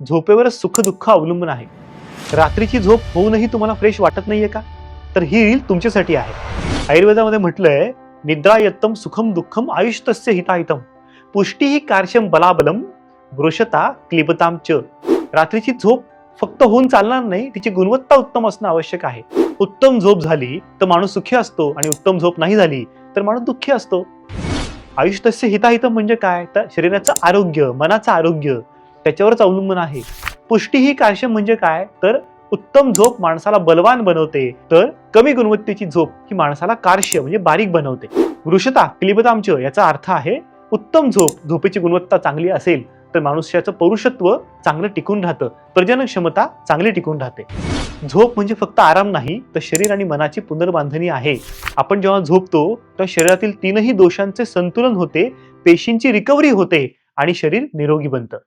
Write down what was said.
झोपेवरच सुख दुःख अवलंबून आहे. रात्रीची झोप होऊनही तुम्हाला फ्रेश वाटत नाहीये का? तर ही रील तुमच्यासाठी आहे. आयुर्वेदामध्ये म्हटलंय, निद्रा यत्तम सुखम दुःखम आयुष्तस्य हिताहितम पुष्टी कार्शम बलाबलम वृषता क्लिबताम च. रात्रीची झोप फक्त होऊन चालणार नाही, तिची गुणवत्ता उत्तम असणं आवश्यक आहे. उत्तम झोप झाली तर माणूस सुखी असतो आणि उत्तम झोप नाही झाली तर माणूस दुःखी असतो. आयुष्यस्य हिताहितम म्हणजे काय? तर शरीराचं आरोग्य, मनाचं आरोग्य त्याच्यावरच अवलंबून आहे. पुष्टी ही कार्य म्हणजे काय? तर उत्तम झोप माणसाला बलवान बनवते, तर कमी गुणवत्तेची झोप ही माणसाला कार्य म्हणजे बारीक बनवते. वृषता क्लिबतामच याचा अर्थ आहे, उत्तम झोपेची गुणवत्ता चांगली असेल तर मनुष्याचं पौरुषत्व चांगलं टिकून राहतं, प्रजनन क्षमता चांगली टिकून राहते. झोप म्हणजे फक्त आराम नाही, तर शरीर आणि मनाची पुनर्बांधणी आहे. आपण जेव्हा झोपतो तेव्हा शरीरातील तीनही दोषांचे संतुलन होते, पेशींची रिकव्हरी होते आणि शरीर निरोगी बनतं.